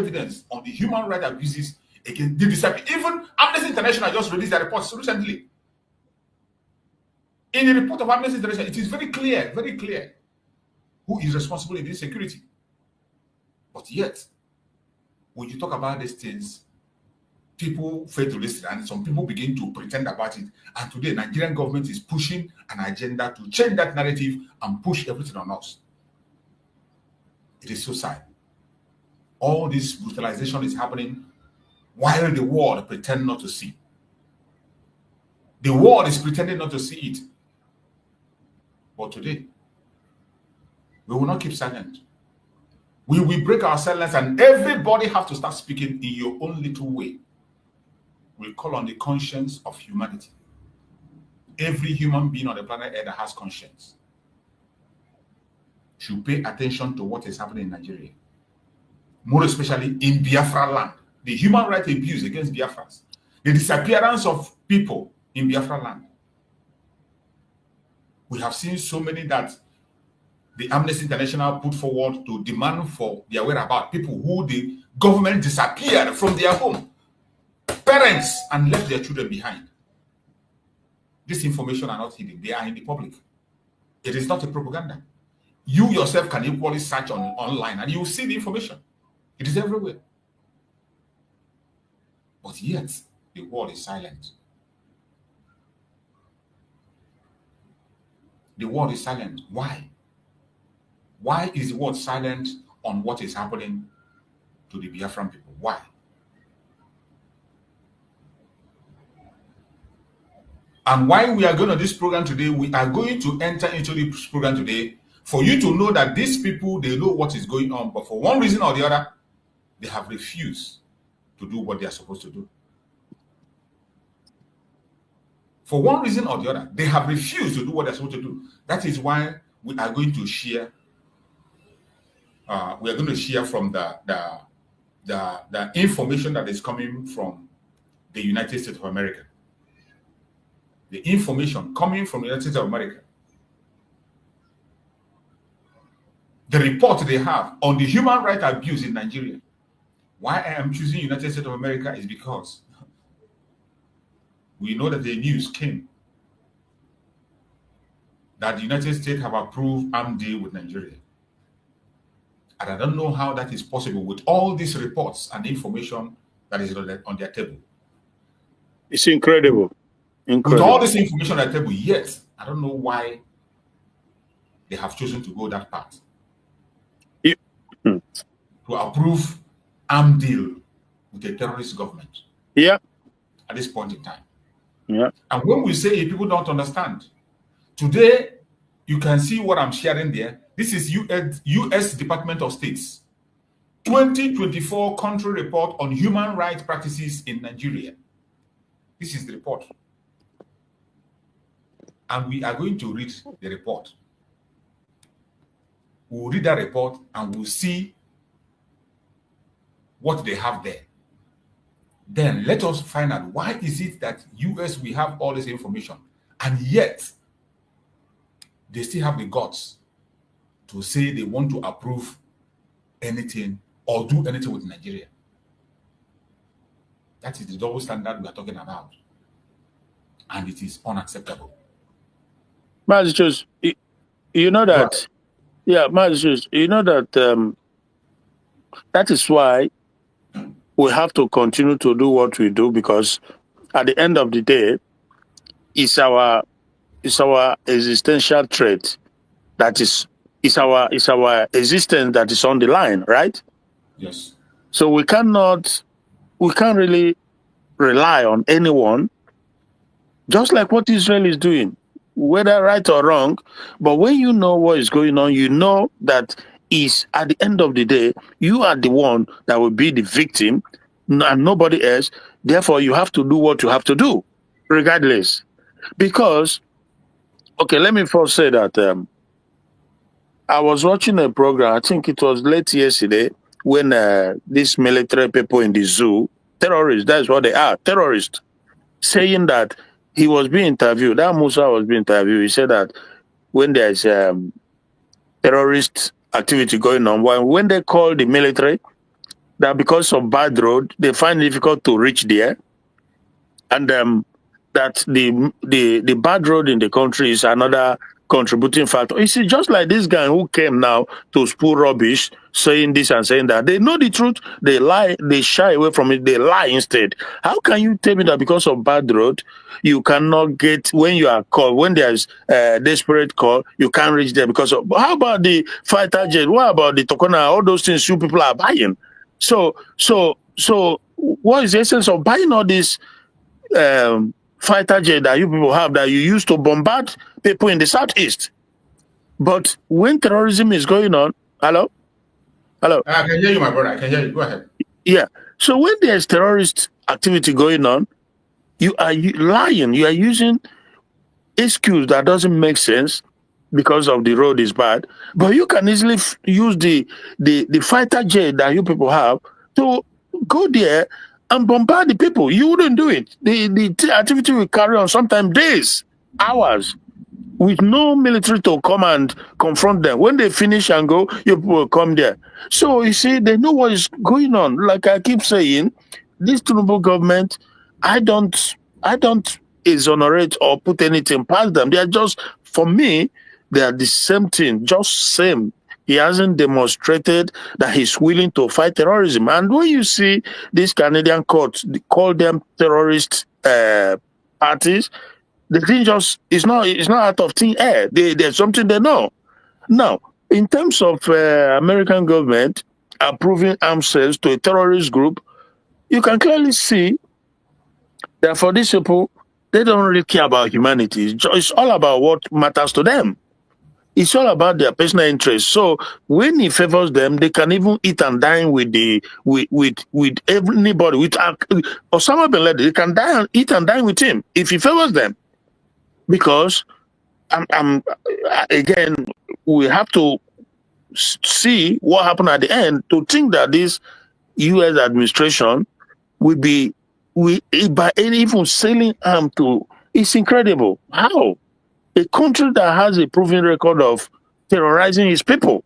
evidence on the human rights abuses against the disappear. Even Amnesty International just released their reports recently. In the report of Amnesty International, it is very clear who is responsible in this security. But yet, when you talk about these things, people fail to listen, and some people begin to pretend about it. And today, Nigerian government is pushing an agenda to change that narrative and push everything on us. It is so sad. All this brutalization is happening while the world pretend not to see. The world is pretending not to see it. But today, we will not keep silent. We will break our silence, and everybody have to start speaking in your own little way. We call on the conscience of humanity. Every human being on the planet Earth that has conscience should pay attention to what is happening in Nigeria. More especially in Biafra land. The human rights abuse against Biafrans. The disappearance of people in Biafra land. We have seen so many that the Amnesty International put forward to demand for their whereabouts. People who the government disappeared from their home. Parents, and left their children behind. This information are not hidden. They are in the public. It is not a propaganda. You yourself can equally search online and you will see the information. It is everywhere. But yet, the world is silent. The world is silent. Why? Why is the world silent on what is happening to the Biafran people? Why? And why we are going to this program today, we are going to enter into this program today for you to know that these people, they know what is going on, but for one reason or the other, they have refused to do what they are supposed to do. For one reason or the other, they have refused to do what they're supposed to do. That is why we are going to share. We are going to share from the information that is coming from the United States of America. The information coming from the United States of America. The report they have on the human rights abuse in Nigeria. Why I am choosing United States of America is because we know that the news came that the United States have approved armed deal with Nigeria. And I don't know how that is possible with all these reports and information that is on their table. It's incredible. With all this information on the table, yet I don't know why they have chosen to go that path. To approve armed deal with a terrorist government. Yeah. At this point in time. Yeah. And when we say it, people don't understand. Today, you can see what I'm sharing there. This is U.S. Department of State's 2024 country report on human rights practices in Nigeria. This is the report. And we are going to read the report. We'll read that report and we'll see what they have there. Then let us find out why is it that US, we have all this information, and yet they still have the guts to say they want to approve anything or do anything with Nigeria. That is the double standard we are talking about. And it is unacceptable. Magistrates, you know that, right. Yeah, Magistrates, you know that that is why we have to continue to do what we do, because at the end of the day, it's our existential trait that is our existence that is on the line, right? Yes. So we can't really rely on anyone, just like what Israel is doing, whether right or wrong. But when you know what is going on, you know that is at the end of the day, you are the one that will be the victim and nobody else. Therefore, you have to do what you have to do, regardless. Because, okay, let me first say that I was watching a program, I think it was late yesterday, when these military people in the zoo, terrorists, that's what they are, terrorists, saying that he was being interviewed, that Musa was being interviewed, he said that when there's terrorist activity going on, when they call the military, that because of bad road, they find it difficult to reach there, and that the bad road in the country is another contributing factor. You see, just like this guy who came now to spew rubbish, saying this and saying that, they know the truth, they lie, they shy away from it, they lie instead. How can you tell me that because of bad road, you cannot get, when you are called, when there's a desperate call, you can't reach there because of, how about the fighter jet? What about the Tokona? All those things you people are buying. So, what is the essence of buying all these fighter jet that you people have that you use to bombard people in the southeast? But when terrorism is going on, hello? I can hear you, my brother. I can hear you. Go ahead. Yeah. So when there's terrorist activity going on, you are lying. You are using excuse that doesn't make sense because of the road is bad. But you can easily use the fighter jet that you people have to go there and bombard the people. You wouldn't do it. The activity will carry on sometimes days, hours, with no military to come and confront them. When they finish and go, you people will come there. So you see, they know what is going on. Like I keep saying, this Tinubu government, I don't exonerate or put anything past them. They are just, for me, they are the same thing, just same. He hasn't demonstrated that he's willing to fight terrorism. And when you see these Canadian courts call them terrorist parties, the thing just it's not out of thin air. There's something they know. Now, in terms of American government approving arms sales to a terrorist group, you can clearly see that for these people, they don't really care about humanity. It's all about what matters to them. It's all about their personal interest. So when he favors them, they can even eat and dine with anybody. With Osama bin Laden, they can eat and dine with him if he favors them. Because again, we have to see what happened at the end to think that this U.S. administration will be by even selling arm to. It's incredible. How a country that has a proven record of terrorizing its people,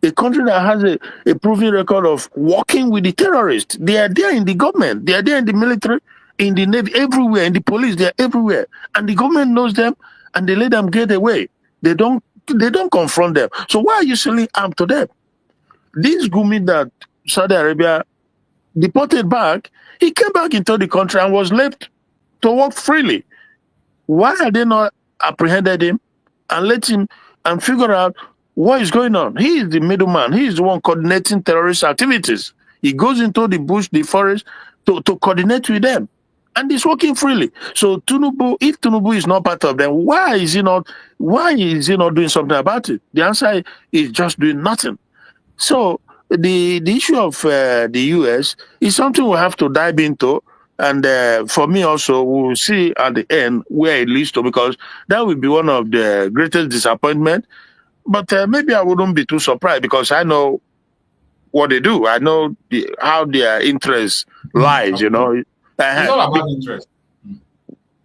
a country that has a proven record of working with the terrorists, they are there in the government, they are there in the military, in the Navy, everywhere, in the police, they're everywhere. And the government knows them and they let them get away. They don't confront them. So why are you selling arms to them? This Gumi that Saudi Arabia deported back, he came back into the country and was left to work freely. Why are they not apprehended him and let him and figure out what is going on? He is the middleman. He is the one coordinating terrorist activities. He goes into the bush, the forest, to coordinate with them. And he's working freely. So Tinubu, if Tinubu is not part of them, why is he not doing something about it? The answer is just doing nothing. So the issue of the US is something we have to dive into. And for me also, we'll see at the end where it leads to, because that will be one of the greatest disappointment. But maybe I wouldn't be too surprised because I know what they do. I know how their interest lies, you know. It's all about interest.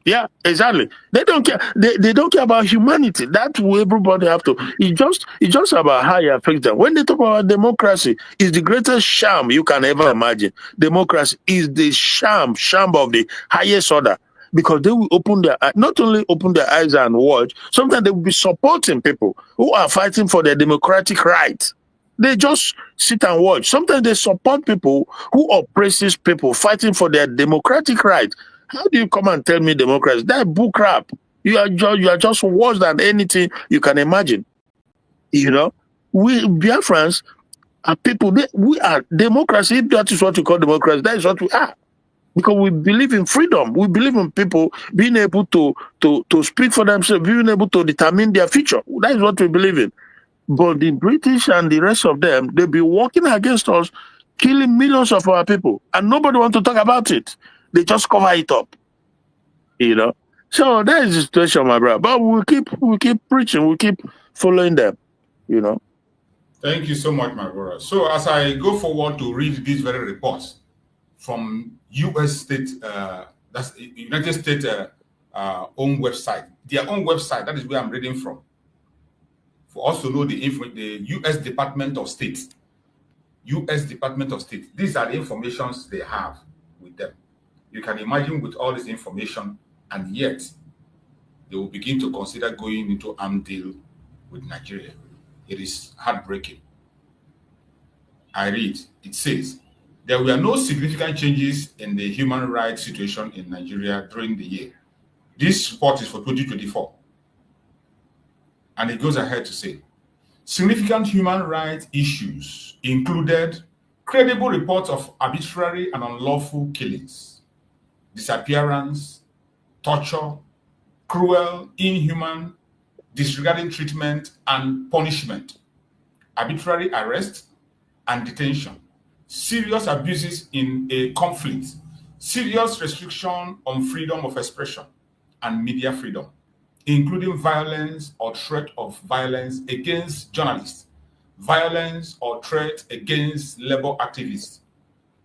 Yeah, exactly. They don't care. They don't care about humanity. That's what everybody have to. It's just about how you affect them. When they talk about democracy, it's the greatest sham you can ever imagine. Democracy is the sham of the highest order, because they will not only open their eyes and watch. Sometimes they will be supporting people who are fighting for their democratic rights. They just sit and watch. Sometimes they support people who oppresses people fighting for their democratic rights. How do you come and tell me democracy? That bull crap. You are just worse than anything you can imagine. You know, we Biafrans are people. We are democracy. If that is what you call democracy, that is what we are. Because we believe in freedom. We believe in people being able to speak for themselves, being able to determine their future. That is what we believe in. But the British and the rest of them, they'll be working against us, killing millions of our people, and nobody wants to talk about it. They just cover it up, you know. So that is the situation, my brother. But we keep preaching, we keep following them, you know. Thank you so much, my brother. So as I go forward to read these very reports from U.S. state, that's United States own website, their own website. That is where I'm reading from. For us to know the U.S. Department of State. U.S. Department of State. These are the informations they have with them. You can imagine with all this information, and yet they will begin to consider going into armed deal with Nigeria. It is heartbreaking. I read, it says, there were no significant changes in the human rights situation in Nigeria during the year. This report is for 2024. And it goes ahead to say, significant human rights issues included credible reports of arbitrary and unlawful killings, disappearance, torture, cruel, inhuman, disregarding treatment and punishment, arbitrary arrest and detention, serious abuses in a conflict, serious restriction on freedom of expression and media freedom, including violence or threat of violence against journalists, violence or threat against labor activists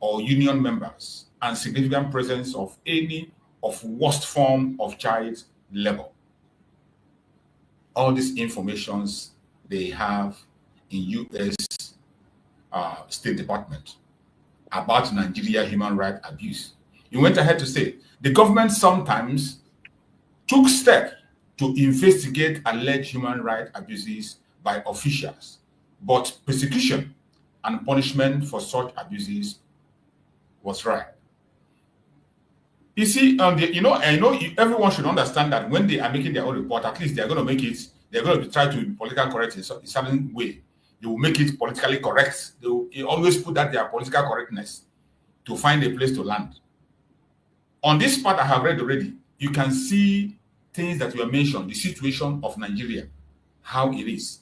or union members, and significant presence of any of worst form of child labor. All these informations they have in U.S. State Department about Nigeria human rights abuse. He went ahead to say the government sometimes took steps to investigate alleged human rights abuses by officials, but persecution and punishment for such abuses was rare. You see, I know everyone should understand that when they are making their own report, at least they are going to make it, they're going to try to be politically correct in a certain way. They will make it politically correct. They will always put that their political correctness to find a place to land. On this part I have read already, you can see things that were mentioned, the situation of Nigeria, how it is.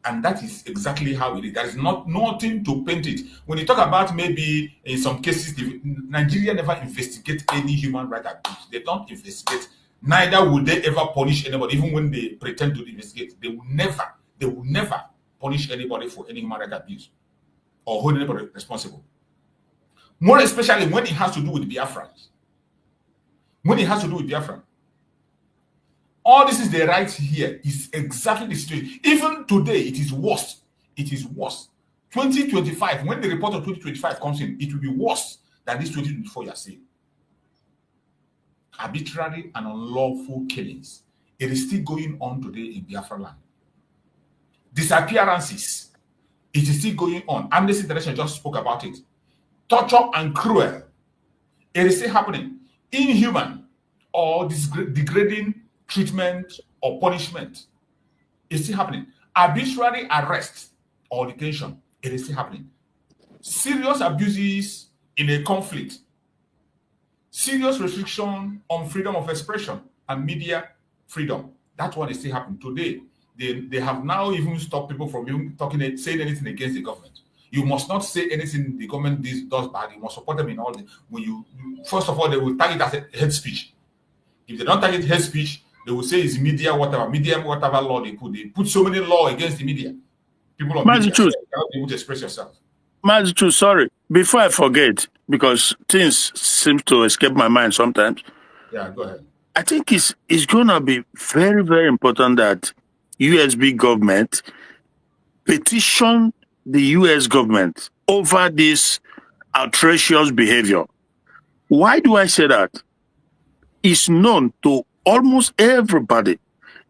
And that is exactly how it is. There is nothing to paint it. When you talk about maybe in some cases, Nigeria never investigate any human rights abuse. They don't investigate. Neither would they ever punish anybody, even when they pretend to investigate. They will never punish anybody for any human rights abuse or hold anybody responsible. More especially when it has to do with Biafrans. When it has to do with Biafra. All this is the right here is exactly the situation. Even today, it is worse. It is worse. 2025, when the report of 2025 comes in, it will be worse than this 2024 you are seeing. Arbitrary and unlawful killings. It is still going on today in Biafra land. Disappearances. It is still going on. Amnesty International just spoke about it. Torture and cruel. It is still happening. Inhuman or degrading treatment or punishment is still happening. Arbitrary arrest or detention, it is still happening. Serious abuses in a conflict, serious restriction on freedom of expression and media freedom, that one is still happening today. They have now even stopped people from even saying anything against the government. You must not say anything the government does bad. You must support them in all the. First of all, they will tag it as a hate speech. If they don't tag it hate speech, they will say it's media whatever law they put. They put so many law against the media. People on media cannot be able to express yourself. Mazichu, sorry. Before I forget, because things seem to escape my mind sometimes. Yeah, go ahead. I think it's going to be very, very important that USB government petition the US government over this outrageous behavior. Why do I say that? It's known to almost everybody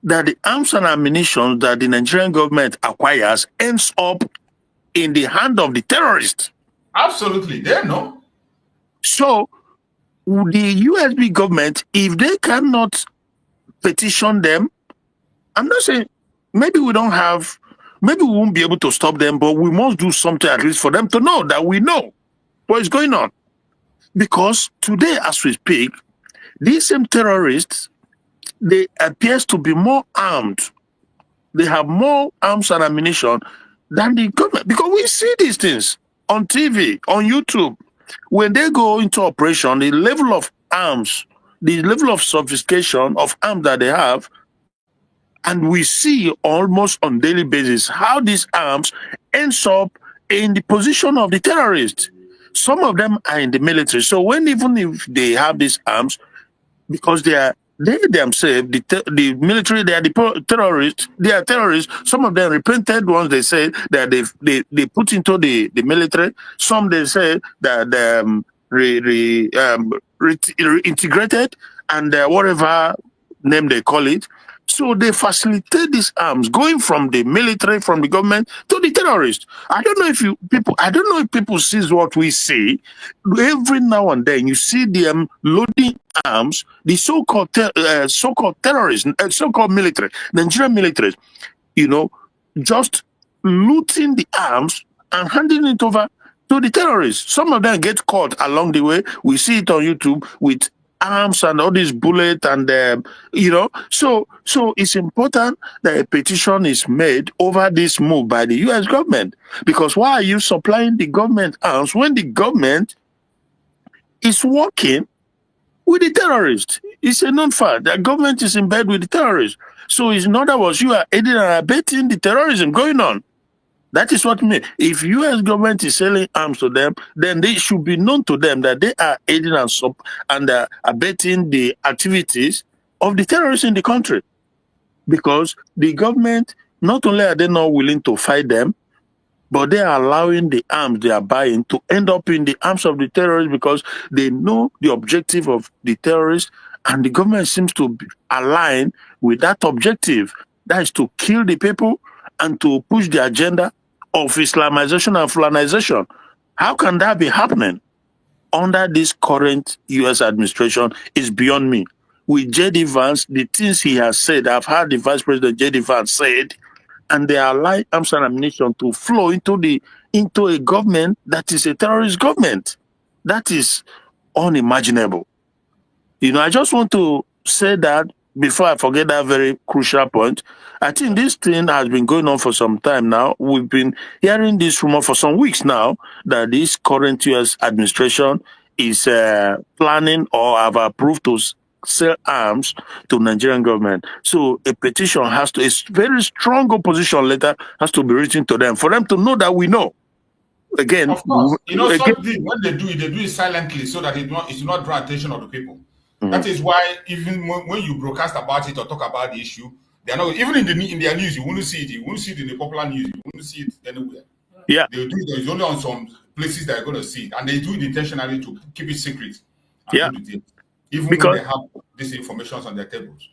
that the arms and ammunition that the Nigerian government acquires ends up in the hand of the terrorists. Absolutely, they know. So the USB government, if they cannot petition them, I'm not saying maybe we won't be able to stop them, but we must do something at least for them to know that we know what is going on. Because today, as we speak, these same terrorists, they appear to be more armed. They have more arms and ammunition than the government. Because we see these things on TV, on YouTube. When they go into operation, the level of arms, the level of sophistication of arms that they have, and we see almost on daily basis how these arms ends up in the position of the terrorists. Some of them are in the military. So even if they have these arms, because they They themselves, the military, they are the terrorists. They are terrorists. Some of them repented ones. They say that they put into the military. Some they say that reintegrated and whatever name they call it. So they facilitate these arms going from the military, from the government to the terrorists. I don't know if people see what we see. Every now and then you see them loading arms, the so-called terrorists, so-called military, Nigerian military, just looting the arms and handing it over to the terrorists. Some of them get caught along the way. We see it on YouTube with arms and all these bullets and so it's important that a petition is made over this move by the US government, because why are you supplying the government arms when the government is working with the terrorists? It's a known fact that government is in bed with the terrorists. So in other words, you are aiding and abetting the terrorism going on. That is what I mean. If U.S. government is selling arms to them, then they should be known to them that they are aiding and abetting the activities of the terrorists in the country. Because the government, not only are they not willing to fight them, but they are allowing the arms they are buying to end up in the arms of the terrorists, because they know the objective of the terrorists, and the government seems to align with that objective. That is to kill the people and to push the agenda of Islamization and Fulanization. How can that be happening under this current U.S. administration is beyond me. With J.D. Vance, the things he has said, I've heard the Vice President J.D. Vance said, and they allow arms and ammunition to flow into a government that is a terrorist government. That is unimaginable. I just want to say that before I forget that very crucial point. I think this thing has been going on for some time now. We've been hearing this rumor for some weeks now that this current U.S. administration is planning or have approved to sell arms to Nigerian government. So a petition a very strong opposition letter has to be written to them for them to know that we know. Again, of course, something when they do it silently so that it should not draw attention of the people. That is why even when you broadcast about it or talk about the issue, they are not even in their news. You won't see it. You won't see it in the popular news. You won't see it anywhere. Yeah, they do it. It's only on some places that are going to see it, and they do it intentionally to keep it secret. Yeah, even when they have this information on their tables.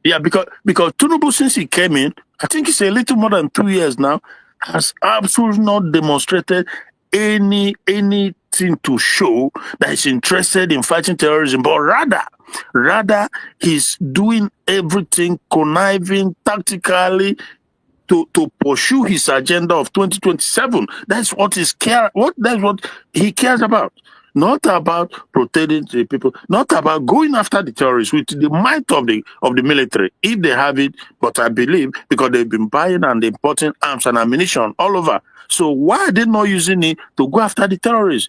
Yeah, because Tinubu, since he came in, I think it's a little more than 2 years now, has absolutely not demonstrated anything to show that he's interested in fighting terrorism, but rather he's doing everything conniving tactically to pursue his agenda of 2027. That's what he cares about. Not about protecting the people, not about going after the terrorists with the might of the military, if they have it. But I believe because they've been buying and importing arms and ammunition all over. So why are they not using it to go after the terrorists?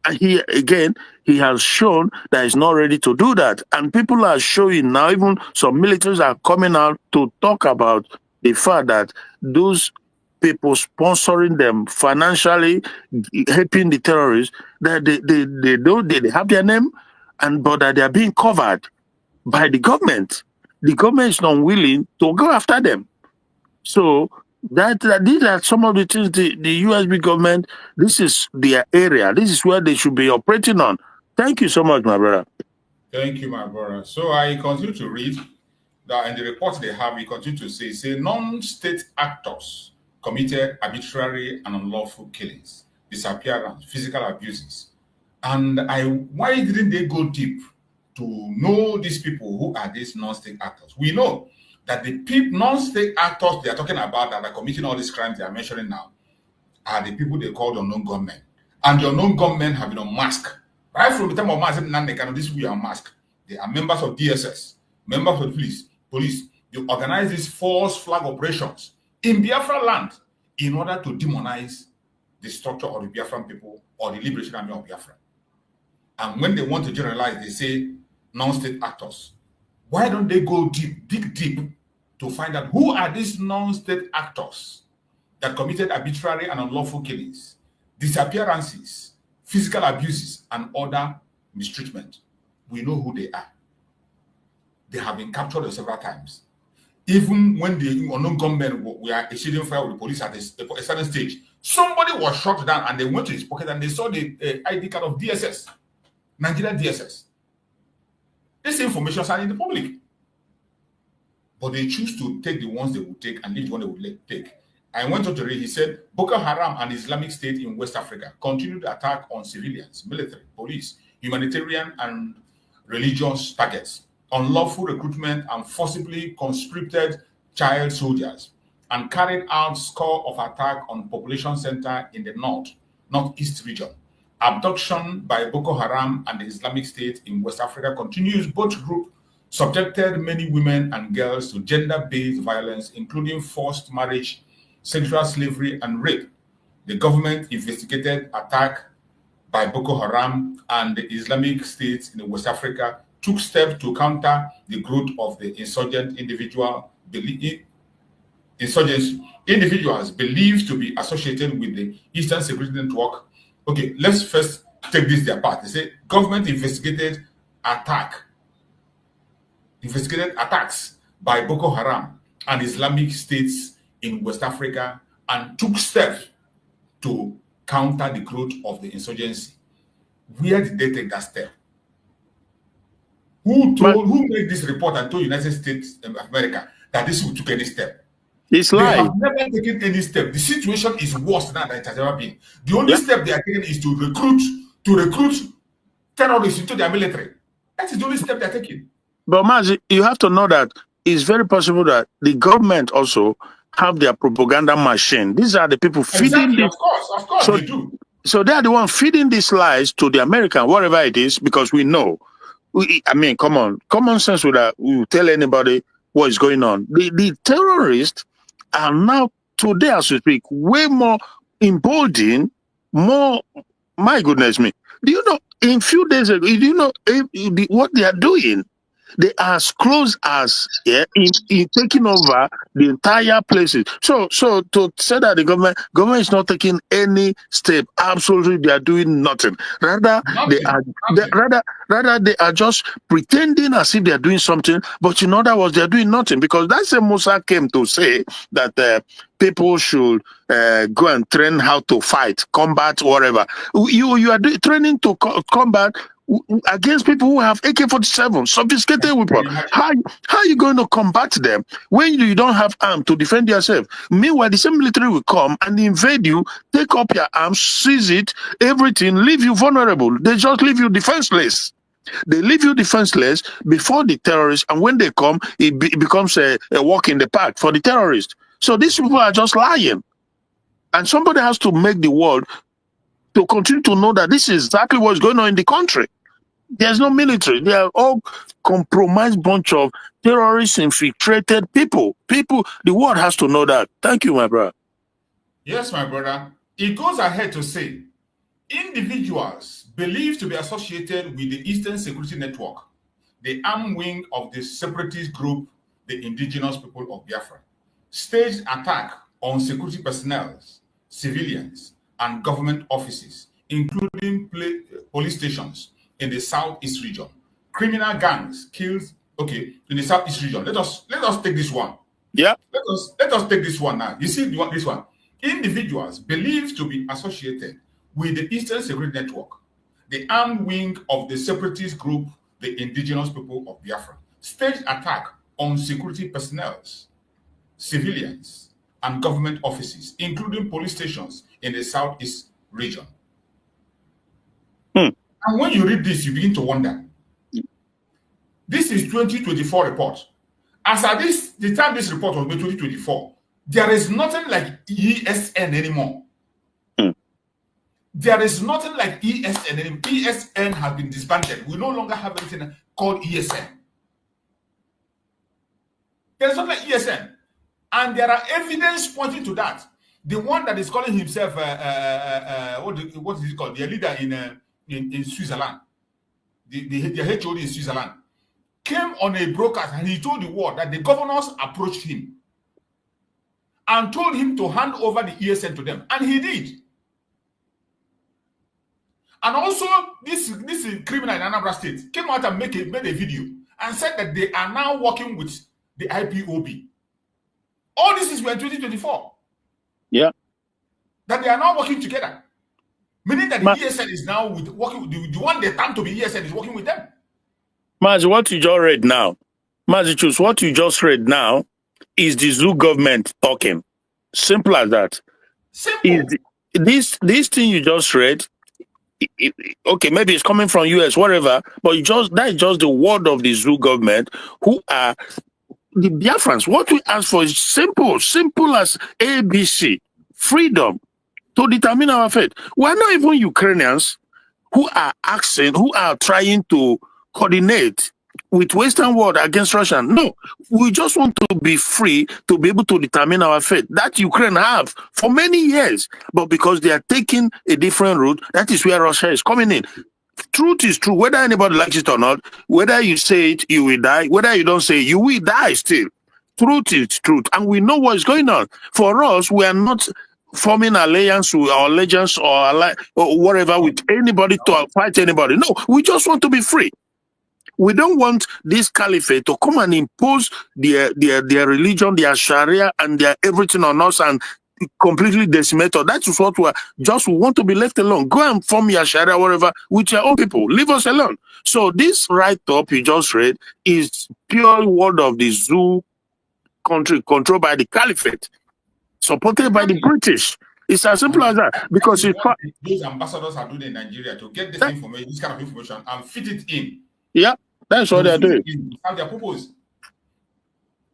And he has shown that he's not ready to do that. And people are showing now, even some militaries are coming out to talk about the fact that those people sponsoring them financially, helping the terrorists, that they have their name, but that they are being covered by the government. The government is not willing to go after them. So these are some of the things the USB government, this is their area. This is where they should be operating on. Thank you so much, my brother. Thank you, my brother. So I continue to read that in the report they have, we continue to say non-state actors committed arbitrary and unlawful killings, disappearance, physical abuses. And why didn't they go deep to know these people? Who are these non-state actors? We know that the non-state actors they are talking about that are committing all these crimes they are mentioning now are the people they call the unknown gunmen. And the unknown gunmen have been unmasked. Right from the time of Mazi, this will be unmasked. They are members of DSS, members of the police. They organize these false flag operations in Biafra land in order to demonize the structure of the Biafran people or the Liberation Army of Biafra. And when they want to generalize, they say non-state actors. Why don't they go dig deep to find out who are these non-state actors that committed arbitrary and unlawful killings, disappearances, physical abuses, and other mistreatment? We know who they are. they have been captured several times. Even when the unknown gunmen were exchanging fire with the police at a certain stage, somebody was shot down and they went to his pocket and they saw the ID card of DSS, Nigerian DSS. This information is in the public. But they choose to take the ones they would take and leave the one they would take. I went on to read, he said, Boko Haram and Islamic State in West Africa continued attack on civilians, military, police, humanitarian and religious targets, unlawful recruitment and forcibly conscripted child soldiers, and carried out score of attack on population center in the northeast region. Abduction by Boko Haram and the Islamic State in West Africa continues. Both groups subjected many women and girls to gender-based violence, including forced marriage, sexual slavery, and rape. The government investigated attack by Boko Haram and the Islamic State in West Africa, took steps to counter the growth of the individuals believed to be associated with the Eastern Security Network. Okay, let's first take this apart. They say government investigated attacks by Boko Haram and Islamic states in West Africa and took steps to counter the growth of the insurgency. Where did they take that step? Who made this report and told United States of America that this would take any step? It's They lying. have never taken any step. The situation is worse now than it has ever been. The only step they are taking is to recruit terrorists into their military. That is the only step they are taking. But Mazi, you have to know that it's very possible that the government also have their propaganda machine. These are the people feeding Exactly, of course they do. So they are the one feeding these lies to the American, whatever it is, because we know. Come on. Common sense would tell anybody what is going on. The terrorists are now, today as we speak, way more emboldened, more, my goodness me. Do you know, in few days ago, do you know what they are doing? They are as close as in taking over the entire places. So to say that the government is not taking any step, absolutely they are doing nothing. Rather they are just pretending as if they are doing something, but in other words they are doing nothing, because that's a Musa came to say that people should go and train how to fight, combat, whatever. You are training to combat against people who have AK-47, sophisticated weapons. How are you going to combat them when you don't have arms to defend yourself? Meanwhile, the same military will come and invade you, take up your arms, seize it, everything, leave you vulnerable. They just leave you defenseless. They leave you defenseless before the terrorists, and when they come, it becomes a walk in the park for the terrorists. So these people are just lying. And somebody has to make the world to continue to know that this is exactly what's going on in the country. There's no military. They are all compromised bunch of terrorists, infiltrated people. The world has to know that. Thank you, my brother. Yes, my brother. It goes ahead to say, individuals believed to be associated with the Eastern Security Network, the armed wing of the separatist group, the indigenous people of Biafra, staged attack on security personnel, civilians, and government offices, including police stations in the southeast region. Criminal gangs killed. Okay, in the southeast region. Let us take this one. Yeah. Let us take this one now. You see this one. Individuals believed to be associated with the Eastern Security Network, the armed wing of the separatist group, the indigenous people of Biafra, staged attack on security personnel, civilians, and government offices, including police stations in the southeast region. And when you read this, you begin to wonder. This is 2024 report. As at the time this report was made, 2024, there is nothing like ESN anymore. There is nothing like ESN anymore. ESN has been disbanded. We no longer have anything called ESN. There's nothing like ESN. And there are evidence pointing to that. The one that is calling himself, what is it called? The leader in Switzerland, the HOD in Switzerland, came on a broadcast and he told the world that the governors approached him and told him to hand over the ESN to them. And he did. And also, this criminal in Anambra State came out and made a video and said that they are now working with the IPOB. All this is in 2024. Yeah. That they are now working together. Meaning that the ESN is now working with the one they term to be ESN is working with them. Maz, what you just read now, Mazichus, what you just read now is the zoo government talking. Simple as that. Simple. This thing you just read, okay, maybe it's coming from US, whatever, but that is just the word of the zoo government, who are the Biafrans. What we ask for is simple as ABC, freedom to determine our fate. We're not even Ukrainians who are trying to coordinate with Western world against Russia. No, we just want to be free to be able to determine our fate. That Ukraine have for many years, but because they are taking a different route, that is where Russia is coming in. Truth is true, whether anybody likes it or not, whether you say it, you will die, whether you don't say it, you will die still. Truth is truth, and we know what is going on. For us, we are not forming alliance or allegiance or whatever with anybody to fight anybody. No, we just want to be free. We don't want this caliphate to come and impose their religion, their Sharia, and their everything on us and completely decimate us. That is what we want to be left alone. Go and form your Sharia, whatever, with your own people. Leave us alone. So this write-up you just read is pure word of the zoo country controlled by the caliphate, supported by the British. It's as simple as that. Because those ambassadors are doing in Nigeria to get this information, this kind of information, and fit it in. Yeah, that's what they're doing. Have their purpose.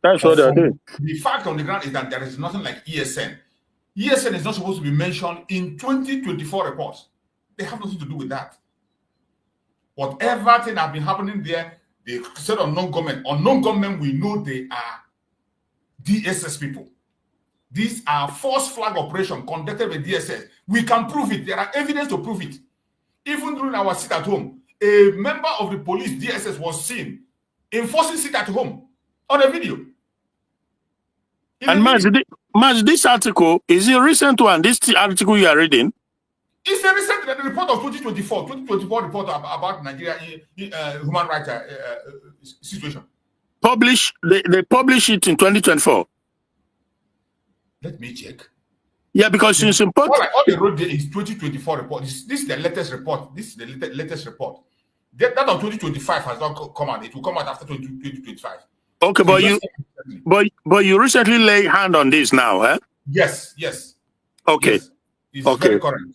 That's what they're doing. The fact on the ground is that there is nothing like ESN. ESN is not supposed to be mentioned in 2024 reports. They have nothing to do with that. Whatever thing has been happening there, they said unknown government. Unknown government, we know they are DSS people. These are false flag operation conducted by DSS. We can prove it. There are evidence to prove it. Even during our sit at home, a member of the police DSS was seen enforcing sit at home on a video. And Maz, this article, is it a recent one? This article you are reading? It's a recent report of 2024 report about Nigeria human rights situation. They publish it in 2024. Let me check. Yeah, because it's important. All they wrote there is 2024 report. This is the latest report. This is the latest report. That of 2025 has not come out. It will come out after 2025. Okay, so but you recently lay hand on this now, huh? Yes. Okay. Yes. It's very correct.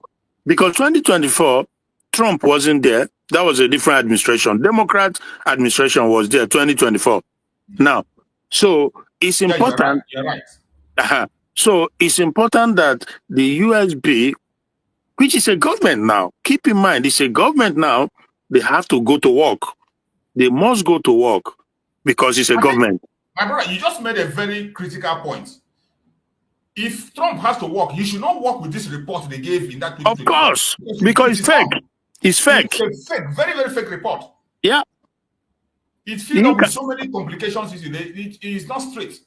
Because 2024, Trump wasn't there. That was a different administration. Democrat administration was there, 2024. Now, so it's important. You're right. So it's important that the USB, which is a government now, keep in mind, it's a government now, they have to go to work. They must go to work because it's a government. My brother, you just made a very critical point. If Trump has to work, he should not work with this report they gave in that. Of course, because it's fake. It's fake. It's a fake, very, very fake report. Yeah. It's filled up with so many complications. It is not straight.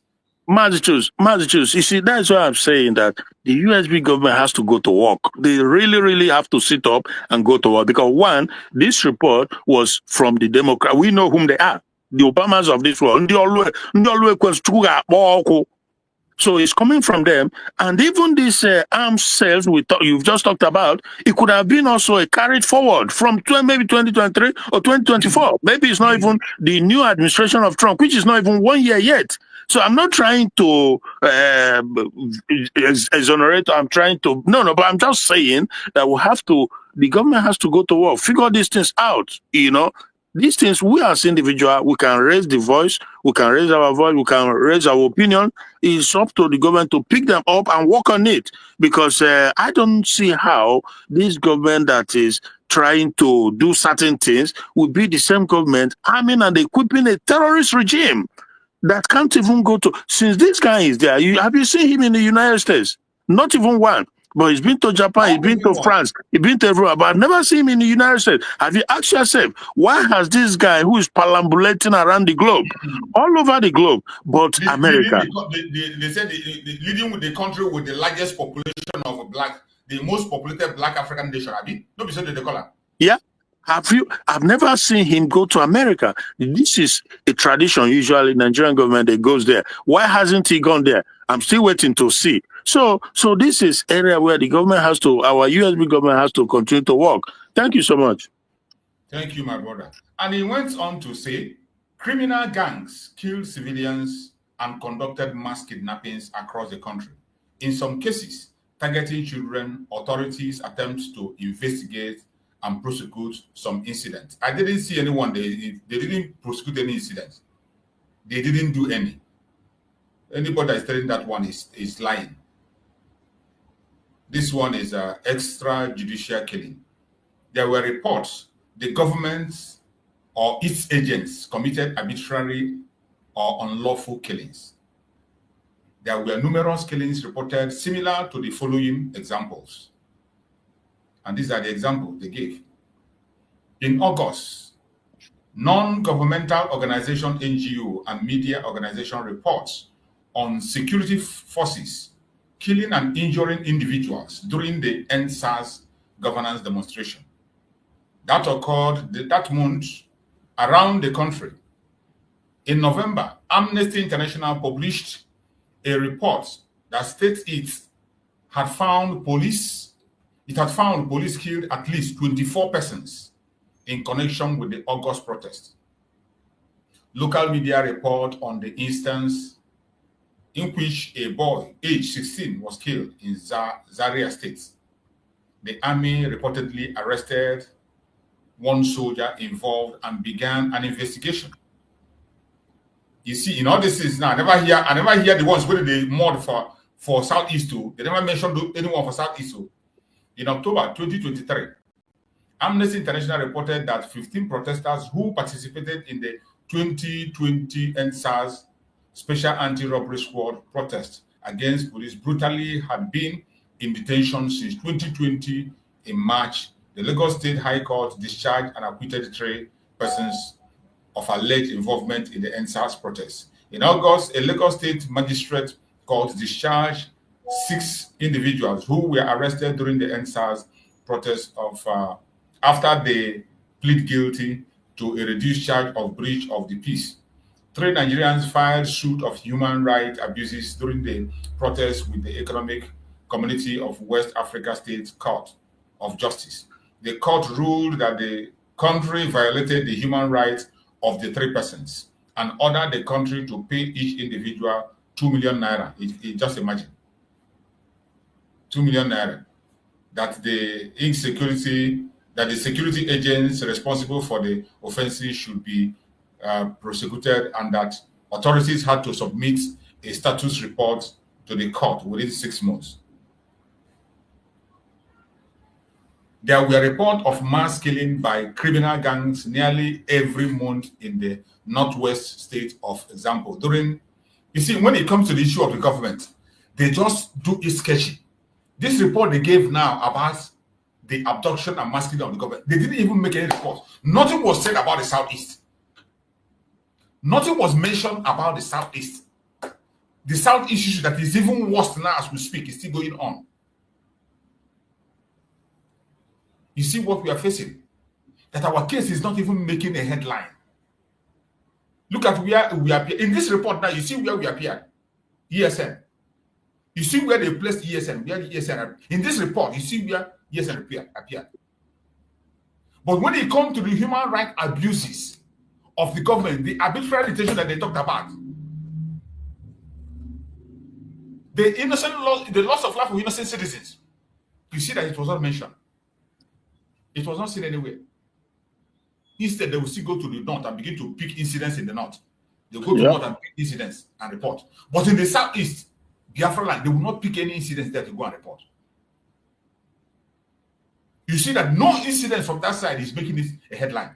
Massachusetts, you see, that's why I'm saying that the USB government has to go to work. They really, really have to sit up and go to work. Because one, this report was from the Democrat. We know whom they are. The Obamas of this world. So it's coming from them. And even these arms sales you've just talked about, it could have been also carried forward from maybe 2023 or 2024. Maybe it's not even the new administration of Trump, which is not even 1 year yet. So I'm not trying to exonerate. But I'm just saying that the government has to go to work, figure these things out, These things, we as individuals, we can raise the voice, we can raise our voice, we can raise our opinion. It's up to the government to pick them up and work on it. Because I don't see how this government that is trying to do certain things will be the same government arming and equipping a terrorist regime that can't even go to. Since this guy is there, have you seen him in the United States? Not even one. But he's been to Japan, he's been to France, he's been to everywhere, but I've never seen him in the United States. Have you asked yourself, why has this guy who is perambulating around the globe, all over the globe, but America? They said leading with the country with the largest population of the most populated black African nation, have you? Nobody said they call her. Yeah. I've never seen him go to America. This is a tradition. Usually, Nigerian government, they goes there. Why hasn't he gone there? I'm still waiting to see. So this is area where the government has to, our USB government has to continue to work. Thank you so much. Thank you, my brother. And he went on to say, criminal gangs killed civilians and conducted mass kidnappings across the country. In some cases, targeting children, authorities attempt to investigate and prosecute some incidents. I didn't see anyone, they didn't prosecute any incidents. They didn't do any. Anybody that is telling that one is lying. This one is an extrajudicial killing. There were reports the government or its agents committed arbitrary or unlawful killings. There were numerous killings reported similar to the following examples. And these are the examples they gave. In August, non-governmental organization NGO and media organization reports on security forces killing and injuring individuals during the NSAS governance demonstration. That occurred that month around the country. In November, Amnesty International published a report that states it had found police killed at least 24 persons in connection with the August protest. Local media report on the instance in which a boy aged 16 was killed in Zaria State. The army reportedly arrested one soldier involved and began an investigation. You see, in all this is now, I never hear the ones where they mod for Southeast too. They never mentioned anyone for Southeast too. In October 2023, Amnesty International reported that 15 protesters who participated in the 2020 NSAS Special Anti-Robbery Squad protest against police brutally had been in detention since 2020. In March, the Lagos State High Court discharged and acquitted 3 persons of alleged involvement in the NSAS protest. In August, a Lagos State Magistrate Court discharged 6 individuals who were arrested during the NSAS protest after they plead guilty to a reduced charge of breach of the peace. 3 Nigerians filed suit of human rights abuses during the protest with the Economic Community of West Africa State Court of Justice. The court ruled that the country violated the human rights of the 3 persons and ordered the country to pay each individual 2 million naira. Just imagine. 2 million naira. That the security agents responsible for the offenses should be prosecuted, and that authorities had to submit a status report to the court within 6 months. There were reports of mass killing by criminal gangs nearly every month in the northwest state of example. You see, when it comes to the issue of the government, they just do it sketchy. This report they gave now about the abduction and mass killing of the government, they didn't even make any report. Nothing was said about the Southeast. Nothing was mentioned about the Southeast. The South issue that is even worse now as we speak is still going on. You see what we are facing? That our case is not even making a headline. Look at where we appear. In this report now, you see where we appear. ESN. You see where they placed ESN. Where the ESN. In this report, you see where ESN appeared. But when it comes to the human rights abuses of the government, the arbitrary detention that they talked about, the loss of life of innocent citizens, you see that it was not mentioned. It was not seen anywhere. Instead, they will still go to the north and begin to pick incidents in the north. They go to the north and pick incidents and report. But in the Southeast, Biafra land, they will not pick any incidents there to go and report. You see that no incident from that side is making this a headline.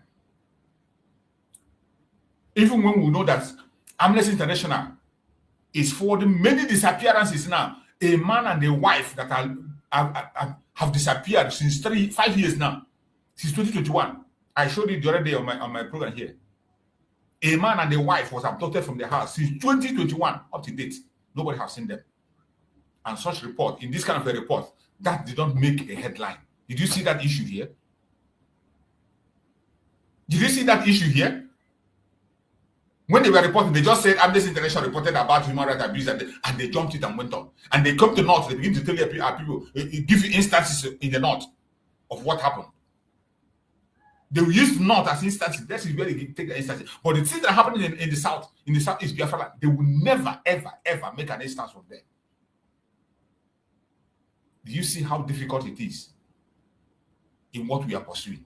Even when we know that Amnesty International is forwarding many disappearances now. A man and a wife that have disappeared since 5 years now, since 2021. I showed it the other day on my program here. A man and a wife was abducted from their house since 2021 up to date. Nobody has seen them. And such report, in this kind of a report, that did not make a headline. Did you see that issue here? Did you see that issue here? When they were reporting, they just said Amnesty International reported about human rights abuse, and they jumped it and went on. And they come to North, they begin to tell our people, give you instances in the North of what happened. They will use North as instances. That is where they take the instances. But the things that are happening in the South, in the Southeast Biafra, they will never, ever, ever make an instance from there. Do you see how difficult it is in what we are pursuing?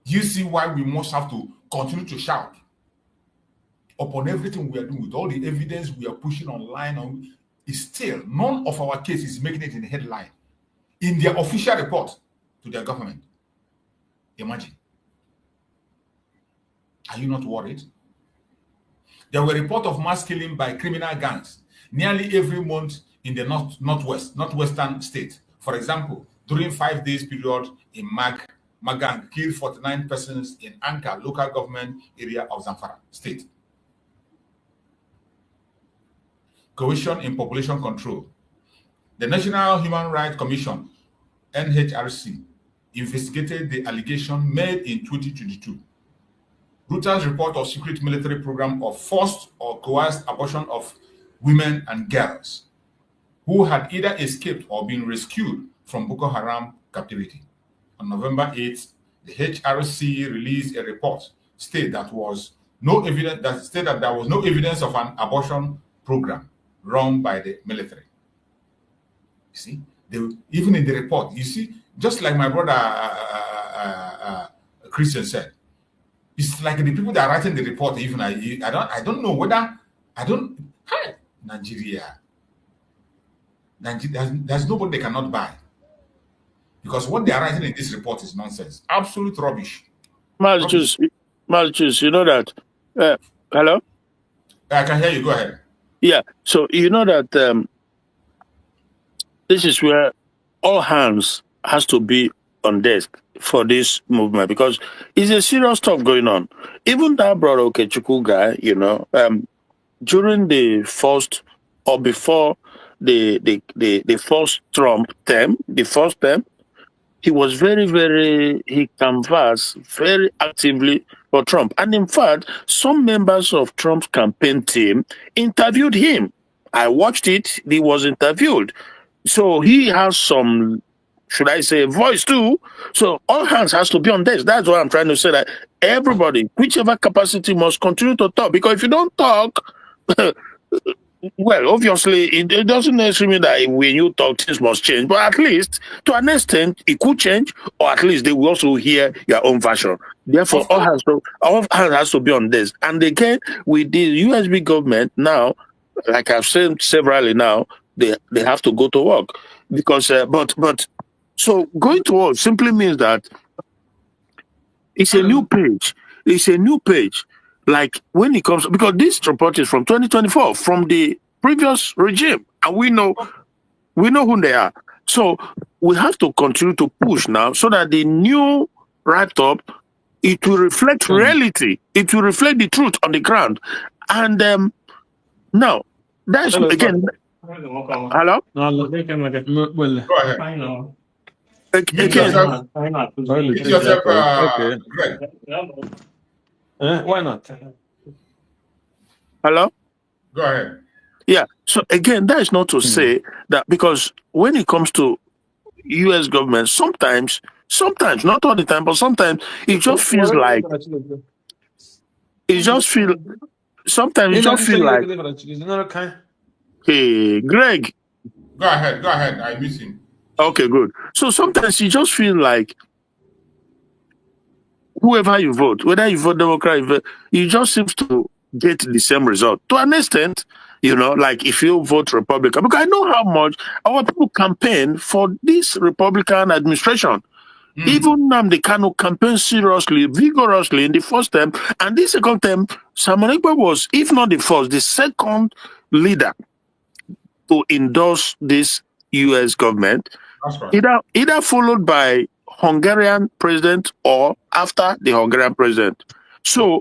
Do you see why we must have to continue to shout upon everything we are doing, with all the evidence we are pushing online? Is still none of our cases making it in the headline in their official report to their government. Imagine. Are you not worried? There were reports of mass killing by criminal gangs nearly every month in the northwestern state. For example, during 5 days period in Magang killed 49 persons in Anka local government area of Zamfara state. Cohesion in population control. The National Human Rights Commission, NHRC, investigated the allegation made in 2022. Reuters report of secret military program of forced or coerced abortion of women and girls who had either escaped or been rescued from Boko Haram captivity. On November 8th, the HRC released a report stating that there was no evidence of an abortion program run by the military. You see, even in the report, you see, just like my brother Christian said, it's like the people that are writing the report. Even I don't know whether Nigeria. There's nobody they cannot buy, because what they are writing in this report is nonsense, absolute rubbish. Malchus, you know that. Hello? I can hear you. Go ahead. Yeah. So you know that this is where all hands has to be on desk for this movement, because it's a serious stuff going on. Even that brother Okechukwu guy, you know, during the first or before the first Trump term, he was he canvassed very actively for Trump. And in fact, some members of Trump's campaign team interviewed him. I watched it. He was interviewed. So he has some, should I say, voice too. So all hands has to be on this. That's what I'm trying to say, that everybody, whichever capacity, must continue to talk. Because if you don't talk, well, obviously, it doesn't necessarily mean that when you talk, things must change. But at least, to an extent, it could change, or at least they will also hear your own version. Therefore, all hands has to be on this. And again, with the USB government now, like I've said severally now, they have to go to work. Because, so going to work simply means that it's a new page. It's a new page. Like when it comes, because this report is from 2024, from the previous regime, and we know who they are. So we have to continue to push now, so that the new write-up, it will reflect reality. It will reflect the truth on the ground. And now that's again. Hello. Go ahead. Okay. Greg. Why not? Hello? Go ahead. Yeah. So again, that is not to say that, because when it comes to US government, sometimes, not all the time, but sometimes it just feels like hey, Greg. Go ahead. I miss him. Okay, good. So sometimes you just feel like whoever you vote, whether you vote Democrat, you just seem to get the same result. To an extent, you know, like if you vote Republican, because I know how much our people campaign for this Republican administration. Even they cannot campaign seriously, vigorously in the first term, and the second term, Simon Ekpa was, if not the first, the second leader to endorse this U.S. government. That's right. Either followed by Hungarian president or after the Hungarian president. So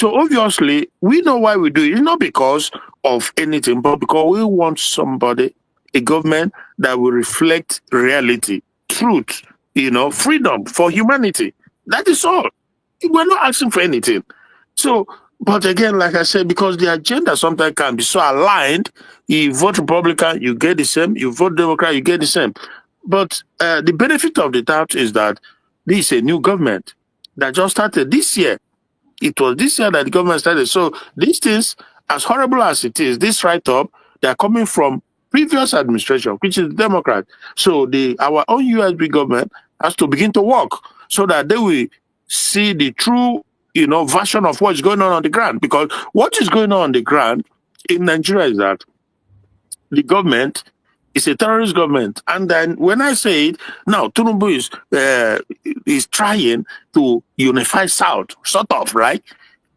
obviously we know why we do it. It's not because of anything, but because we want a government that will reflect reality, truth, you know, freedom for humanity. That is all. We're not asking for anything. So, but again, like I said, because the agenda sometimes can be so aligned, you vote Republican, you get the same. You vote Democrat, you get the same. But the benefit of the doubt is that this is a new government that just started this year. It was this year that the government started. So these things, as horrible as it is, this write-up, they are coming from previous administration, which is Democrat. So our own USB government has to begin to work so that they will see the true, version of what's going on the ground. Because what is going on the ground in Nigeria is that the government is a terrorist government. And then when I say it, now Tinubu is trying to unify South, sort of, right?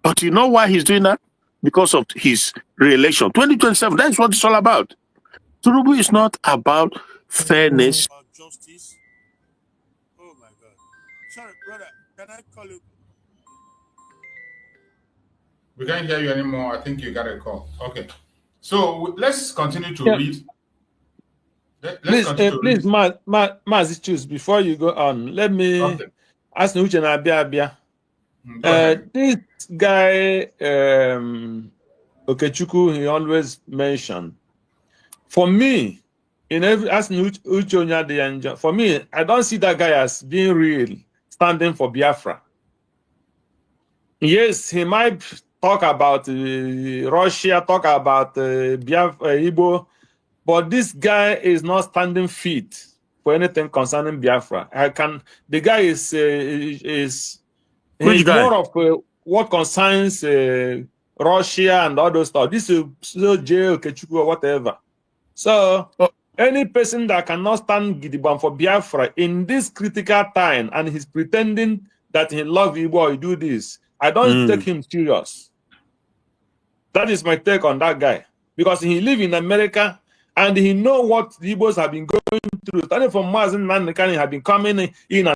But you know why he's doing that? Because of his re-election. 2027, that's what it's all about. Tinubu is not about fairness. Justice. Oh my God. Sorry, brother, can I call you? We can't hear you anymore. I think you got a call. Okay. So let's continue to read. Please, Mazi, choose before you go on. Let me ask Nuche na Abia. This guy, Okechukwu, he always mentioned. For me, for me, I don't see that guy as being real, standing for Biafra. Yes, he might talk about Russia, talk about Biafra, Igbo, but this guy is not standing fit for anything concerning Biafra. The guy is more of what concerns Russia and all those stuff. This is J. Okechukwu or whatever. So any person that cannot stand Gidiban for Biafra in this critical time and he's pretending that he loves Igbo or he do this, I don't take him serious. That is my take on that guy. Because he live in America and he know what the Igbos have been going through. Starting from Mazin Nanekani have been coming in and